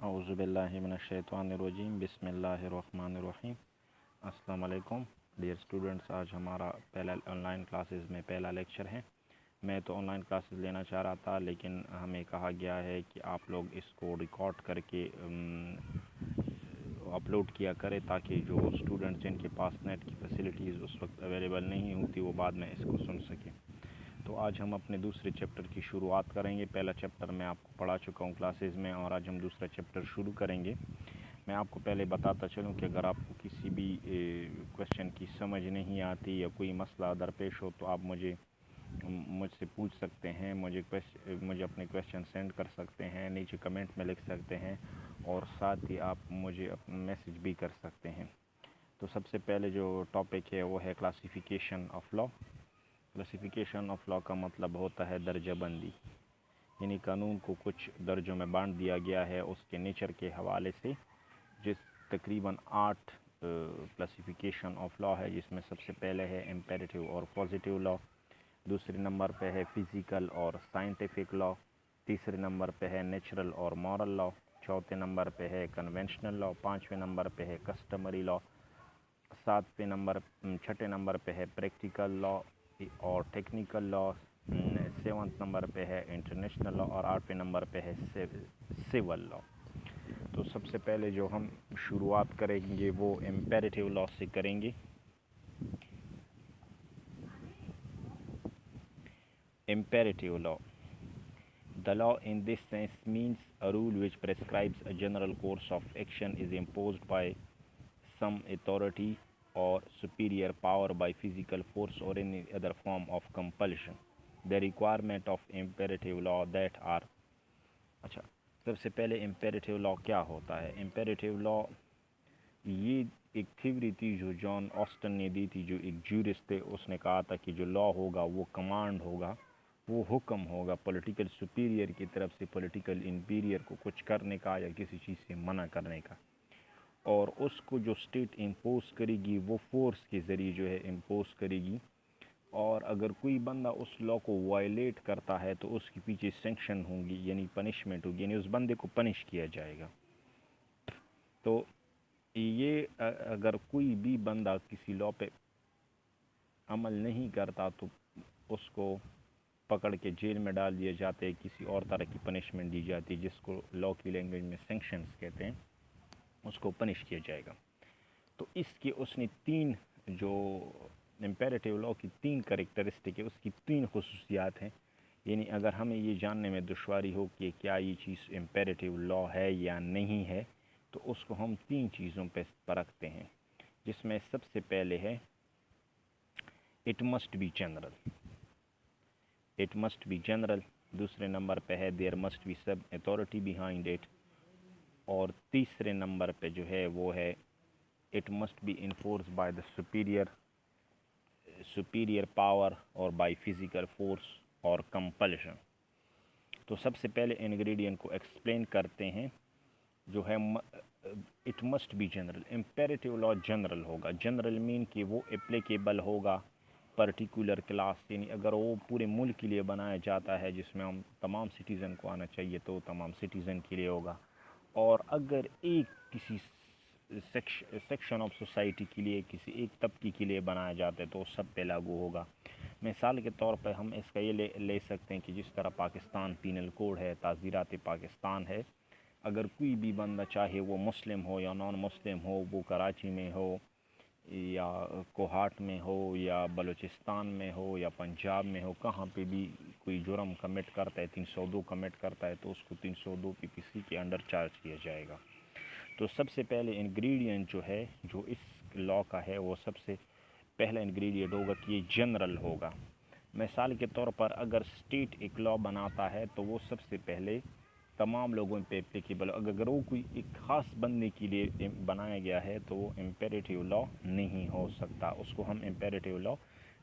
اعوذ باللہ من الشیطان الرجیم بسم اللہ الرحمن الرحیم۔ السلام علیکم ڈیئر اسٹوڈنٹس، آج ہمارا پہلا آن لائن کلاسز میں پہلا لیکچر ہے۔ میں تو آن لائن کلاسز لینا چاہ رہا تھا، لیکن ہمیں کہا گیا ہے کہ آپ لوگ اس کو ریکارڈ کر کے اپلوڈ کیا کرے تاکہ جو اسٹوڈنٹس جن کے پاس نیٹ کی فیسلٹیز اس وقت اویلیبل نہیں ہوتی وہ بعد میں اس کو سن سکیں۔ تو آج ہم اپنے دوسرے چیپٹر کی شروعات کریں گے۔ پہلا چیپٹر میں آپ کو پڑھا چکا ہوں کلاسز میں، اور آج ہم دوسرا چیپٹر شروع کریں گے۔ میں آپ کو پہلے بتاتا چلوں کہ اگر آپ کو کسی بھی کویشچن کی سمجھ نہیں آتی یا کوئی مسئلہ درپیش ہو تو آپ مجھ سے پوچھ سکتے ہیں، مجھے اپنے کویشچن سینڈ کر سکتے ہیں، نیچے کمنٹ میں لکھ سکتے ہیں، اور ساتھ ہی آپ مجھے اپنا میسیج بھی کر سکتے ہیں۔ تو سب سے پہلے جو ٹاپک ہے وہ ہے classification of law. Classification of law کا مطلب ہوتا ہے درجہ بندی، یعنی قانون کو کچھ درجوں میں بانٹ دیا گیا ہے اس کے نیچر کے حوالے سے، جس تقریباً 8 کلاسیفیکیشن آف لا ہے، جس میں سب سے پہلے ہے امپیریٹیو اور پازیٹیو لا، دوسرے نمبر پہ ہے فزیکل اور سائنٹیفک لا، تیسرے نمبر پہ ہے نیچرل اور مورل لا، چوتھے نمبر پہ ہے کنونشنل لا، پانچویں نمبر پہ ہے کسٹمری لا، چھٹے نمبر پہ ہے پریکٹیکل لا اور ٹیکنیکل لا، 7 نمبر پہ ہے انٹرنیشنل لا، اور 8ویں نمبر پہ ہے سول لا۔ تو سب سے پہلے جو ہم شروعات کریں گے وہ امپیریٹیو لا سے کریں گے۔ Imperative law. The law in this sense means a rule which prescribes a general course of action is imposed by some authority or superior power by physical force or any other form of compulsion. The requirement of imperative law that are اچھا، سب سے پہلے imperative لا کیا ہوتا ہے؟ Imperative لا یہ ایک theory تھی جو جان آسٹن نے دی تھی، جو ایک جورسٹ تھے۔ اس نے کہا تھا کہ جو لا ہوگا وہ کمانڈ ہوگا، وہ حکم ہوگا پولیٹیکل سپیریئر کی طرف سے پولیٹیکل انپیریئر کو کچھ کرنے کا یا کسی چیز سے منع کرنے کا، اور اس کو جو اسٹیٹ امپوز کرے گی وہ فورس کے ذریعے جو ہے امپوز کرے گی، اور اگر کوئی بندہ اس لا کو وائلیٹ کرتا ہے تو اس کے پیچھے سینکشن ہوں گی، یعنی پنشمنٹ ہوگی، یعنی اس بندے کو پنش کیا جائے گا۔ تو یہ اگر کوئی بھی بندہ کسی لا پہ عمل نہیں کرتا تو اس کو پکڑ کے جیل میں ڈال دیا جاتا ہے، کسی اور طرح کی پنشمنٹ دی جاتی ہے جس کو لا کی لینگویج میں سینکشنز کہتے ہیں، اس کو پنش کیا جائے گا۔ تو اس نے 3 جو امپیریٹیو لا کی 3 کریکٹرسٹک ہے، اس کی 3 خصوصیات ہیں، یعنی اگر ہمیں یہ جاننے میں دشواری ہو کہ کیا یہ چیز امپیریٹیو لا ہے یا نہیں ہے تو اس کو ہم 3 چیزوں پہ پرکھتے ہیں، جس میں سب سے پہلے ہے it must be general. It must be general, دوسرے نمبر پہ ہے there must be sub authority behind it, اور تیسرے نمبر پہ جو ہے وہ ہے it must be enforce by the superior power اور بائی فزیکل فورس اور کمپلشن۔ تو سب سے پہلے انگریڈینٹ کو ایکسپلین کرتے ہیں، جو ہے it must be general. Imperative law general ہوگا، جنرل مین کہ وہ اپلیکیبل ہوگا پرٹیکولر کلاس، یعنی اگر وہ پورے ملک کے لیے بنایا جاتا ہے جس میں ہم تمام سٹیزن کو آنا چاہیے تو تمام سٹیزن کے لیے ہوگا، اور اگر کسی سیکشن آف سوسائٹی کے لیے، کسی ایک طبقے کے لیے بنایا جاتا ہے تو سب پہ لاگو ہوگا۔ مثال کے طور پہ ہم اس کا یہ لے سکتے ہیں کہ جس طرح پاکستان پینل کوڈ ہے، تعزیرات پاکستان ہے، اگر کوئی بھی بندہ چاہے وہ مسلم ہو یا نان مسلم ہو، وہ کراچی میں ہو یا کوہاٹ میں ہو یا بلوچستان میں ہو یا پنجاب میں ہو، کہاں پہ بھی کوئی جرم کمٹ کرتا ہے، 302 کمٹ کرتا ہے تو اس کو 302 PPC کے انڈر چارج کیا جائے گا۔ تو سب سے پہلے انگریڈینٹ جو ہے جو اس لا کا ہے، وہ سب سے پہلا انگریڈینٹ ہوگا کہ یہ جنرل ہوگا۔ مثال کے طور پر اگر اسٹیٹ ایک لا بناتا ہے تو وہ سب سے پہلے تمام لوگوں پہ اپلیکیبل، اگر وہ کوئی ایک خاص بندے کے لیے بنایا گیا ہے تو وہ امپیریٹیو لا نہیں ہو سکتا، اس کو ہم امپیریٹیو لا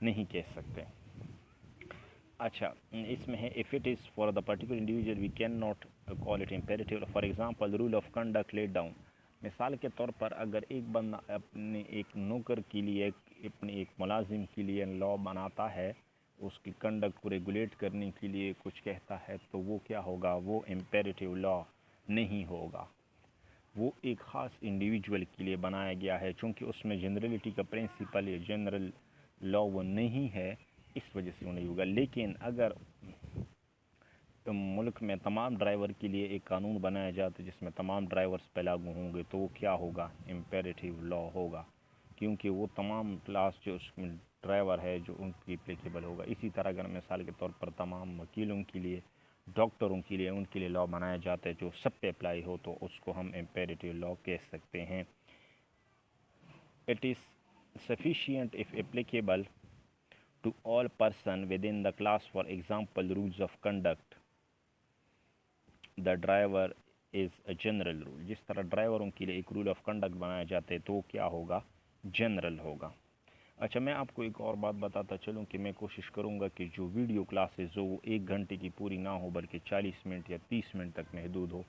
نہیں کہہ سکتے۔ اچھا، اس میں ہے if it is for the particular individual we cannot call it imperative. For example, the rule of conduct laid down. مثال کے طور پر اگر ایک بندہ اپنے ایک نوکر کے لیے، اپنے ایک ملازم کے لیے لا بناتا ہے، اس کی کنڈکٹ کو ریگولیٹ کرنے کے لیے کچھ کہتا ہے تو وہ کیا ہوگا؟ وہ امپیریٹیو لا نہیں ہوگا۔ وہ ایک خاص انڈیویجول کے لیے بنایا گیا ہے، چونکہ اس میں جنرلٹی کا پرنسپل یا جنرل لا وہ نہیں ہے، اس وجہ سے وہ نہیں ہوگا۔ لیکن اگر ملک میں تمام ڈرائیور کے لیے ایک قانون بنایا جاتا ہے جس میں تمام ڈرائیورز پہ لاگو ہوں گے، تو وہ کیا ہوگا؟ امپیریٹیو لا ہوگا، کیونکہ وہ تمام کلاس جو اس میں ڈرائیور ہے جو ان کی اپلیکیبل ہوگا۔ اسی طرح اگر مثال کے طور پر تمام وکیلوں کے لیے، ڈاکٹروں کے لیے، ان کے لیے لا بنایا جاتا ہے جو سب پہ اپلائی ہو، تو اس کو ہم امپیریٹیو لا کہہ سکتے ہیں۔ It is sufficient if applicable to all person within the class, for example rules of conduct, the driver is a general rule۔ جس طرح ڈرائیوروں کے لیے ایک رول آف کنڈکٹ بنایا جاتے ہیں تو وہ کیا ہوگا؟ جنرل ہوگا۔ اچھا، میں آپ کو ایک اور بات بتاتا چلوں کہ میں کوشش کروں گا کہ جو ویڈیو کلاسز ہو وہ 1 گھنٹے کی پوری نہ ہو بلکہ 40 منٹ یا 30 منٹ تک محدود ہو،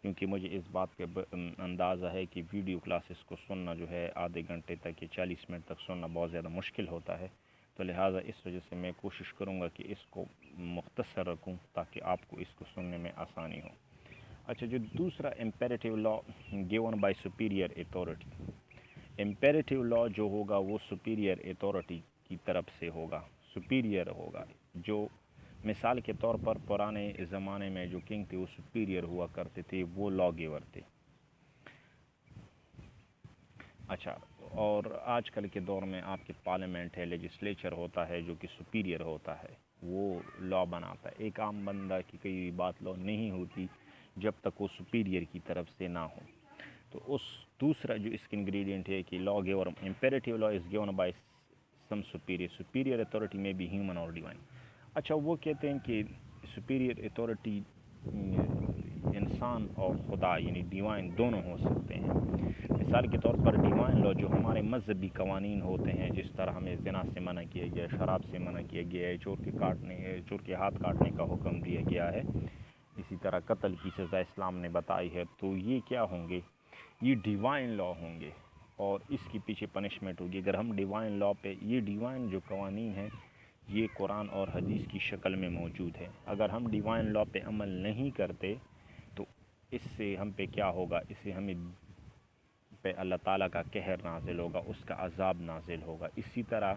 کیونکہ مجھے اس بات کا اندازہ ہے کہ ویڈیو کلاسز کو سننا جو ہے آدھے گھنٹے تک یا 40 منٹ تک سننا بہت زیادہ مشکل ہوتا ہے، تو لہٰذا اس وجہ سے میں کوشش کروں گا کہ اس کو مختصر رکھوں تاکہ آپ کو اس کو سننے میں آسانی ہو۔ اچھا، جو دوسرا imperative law given by superior authority, imperative law جو ہوگا وہ سپیریئر اتھارٹی کی طرف سے ہوگا، سپیریئر ہوگا۔ جو مثال کے طور پر پرانے زمانے میں جو کنگ تھے وہ سپیریئر ہوا کرتے تھے، وہ لا گیور تھے۔ اچھا، اور آج کل کے دور میں آپ کے پارلیمنٹ ہے، لیجسلیچر ہوتا ہے جو کہ سپیریئر ہوتا ہے، وہ لا بناتا ہے۔ ایک عام بندہ کی کئی بات لا نہیں ہوتی جب تک وہ سپیریئر کی طرف سے نہ ہو۔ تو اس دوسرا جو اس کی انگریڈینٹ ہے کہ law giver, imperative law is given by some superior authority میں بھی ہیومن اور ڈیوائن۔ اچھا، وہ کہتے ہیں کہ سپیریئر اتھارٹی انسان اور خدا یعنی ڈیوائن دونوں ہو سکتے ہیں۔ مثال کے طور پر ڈیوائن لا جو ہمارے مذہبی قوانین ہوتے ہیں، جس طرح ہمیں زنا سے منع کیا گیا ہے، شراب سے منع کیا گیا ہے، چور کے ہاتھ کاٹنے کا حکم دیا گیا ہے، اسی طرح قتل کی سزا اسلام نے بتائی ہے، تو یہ کیا ہوں گے؟ یہ ڈیوائن لا ہوں گے اور اس کے پیچھے پنشمنٹ ہوگی۔ اگر ہم ڈیوائن لا پہ، یہ ڈیوائن جو قوانین ہیں یہ قرآن اور حدیث کی شکل میں موجود ہے، اگر ہم ڈیوائن لا پہ عمل نہیں کرتے تو اس سے ہم پہ کیا ہوگا؟ اس سے ہمیں پہ اللہ تعالیٰ کا قہر نازل ہوگا، اس کا عذاب نازل ہوگا۔ اسی طرح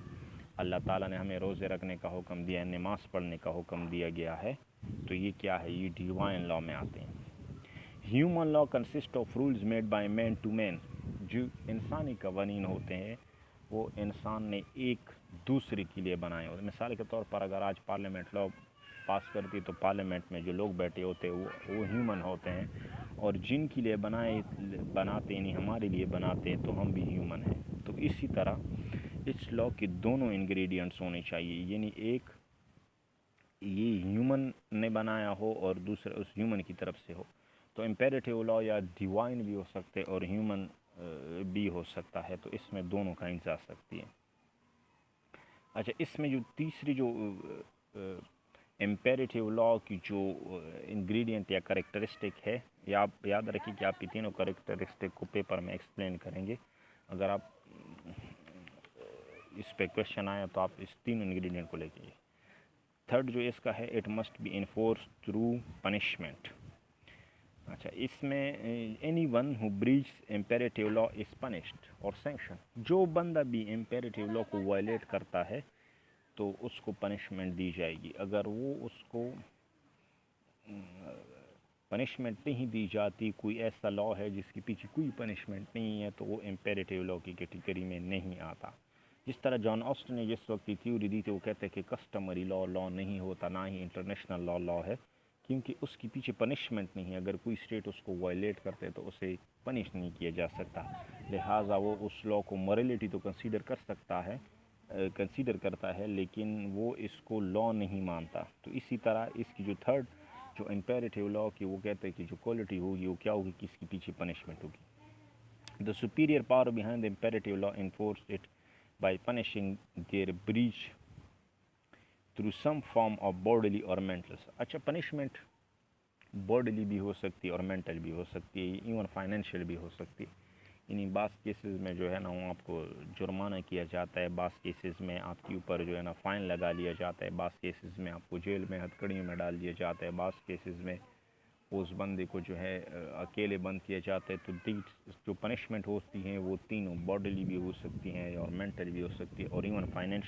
اللہ تعالیٰ نے ہمیں روزے رکھنے کا حکم دیا ہے، نماز پڑھنے کا حکم دیا گیا ہے، تو یہ کیا ہے؟ یہ ڈیوائن لا میں آتے ہیں۔ Human law consist of rules made by man to man, جو انسانی قوانین ہوتے ہیں وہ انسان نے ایک دوسرے کے لیے بنائے ہوتے ہیں۔ مثال کے طور پر اگر آج پارلیمنٹ لا پاس کرتی تو پارلیمنٹ میں جو لوگ بیٹھے ہوتے ہیں وہ ہیومن ہوتے ہیں، اور جن کے لیے بناتے یعنی ہمارے لیے بناتے ہیں تو ہم بھی ہیومن ہیں۔ تو اسی طرح اس لا کے دونوں انگریڈینٹس ہونے چاہیے، یعنی ایک یہ ہیومن نے بنایا ہو اور دوسرا اس ہیومن کی طرف سے ہو۔ تو امپیریٹیو لا یا ڈیوائن بھی ہو سکتے اور ہیومن بھی ہو سکتا ہے، تو اس میں دونوں کائنڈز آ سکتی ہیں۔ اچھا، اس میں جو تیسری جو امپیریٹیو لا کی جو انگریڈینٹ یا کریکٹرسٹک ہے، یا آپ یاد رکھیں کہ آپ یہ تینوں کریکٹرسٹک کو پیپر میں ایکسپلین کریں گے، اگر آپ اس پہ کوشچن آیا تو آپ اس تینوں انگریڈینٹ کو لے کے۔ تھرڈ جو اس کا ہے، it must be enforce through punishment. اچھا، اس میں اینی ون ہو breach imperative law is punished اور سینکشن، جو بندہ بھی امپیریٹیو لا کو وائلیٹ کرتا ہے تو اس کو پنشمنٹ دی جائے گی۔ اگر وہ اس کو پنشمنٹ نہیں دی جاتی، کوئی ایسا لا ہے جس کے پیچھے کوئی پنشمنٹ نہیں ہے، تو وہ امپیریٹیو لا کی کیٹیگری میں نہیں آتا۔ جس طرح جان آسٹن نے جس وقت تھیوری دی تھی، وہ کہتے ہیں کہ کسٹمری لا نہیں ہوتا، نہ ہی انٹرنیشنل لا ہے، کیونکہ اس کے پیچھے پنشمنٹ نہیں ہے۔ اگر کوئی اسٹیٹ اس کو وائلیٹ کرتے تو اسے پنش نہیں کیا جا سکتا، لہٰذا وہ اس لا کو موریلٹی تو کنسیڈر کرتا ہے لیکن وہ اس کو لا نہیں مانتا۔ تو اسی طرح اس کی جو تھرڈ جو امپیریٹیو لا کی، وہ کہتے ہیں کہ جو کوالٹی ہوگی وہ کیا ہوگی کہ اس کے پیچھے پنشمنٹ ہوگی۔ The superior power behind the imperative law enforce it by punishing their breach through some form of bodily اور مینٹل۔ اچھا، پنشمنٹ باڈیلی بھی ہو سکتی ہے اور مینٹل بھی ہو سکتی ہے، ایون فائنینشیل بھی ہو سکتی ہے۔ یعنی بعض کیسز میں جو ہے نا وہ آپ کو جرمانہ کیا جاتا ہے، بعض کیسز میں آپ کے اوپر جو ہے نا فائن لگا لیا جاتا ہے، بعض کیسز میں آپ کو جیل میں ہتھ کڑیوں میں ڈال دیا جاتا ہے، بعض کیسز میں اس بندے کو جو ہے اکیلے بند کیا جاتا ہے، تو جو پنشمنٹ ہوتی ہیں وہ تینوں باڈیلی بھی ہو سکتی ہیں اور مینٹلی بھی ہو سکتی ہے اور ایون فائنینشلی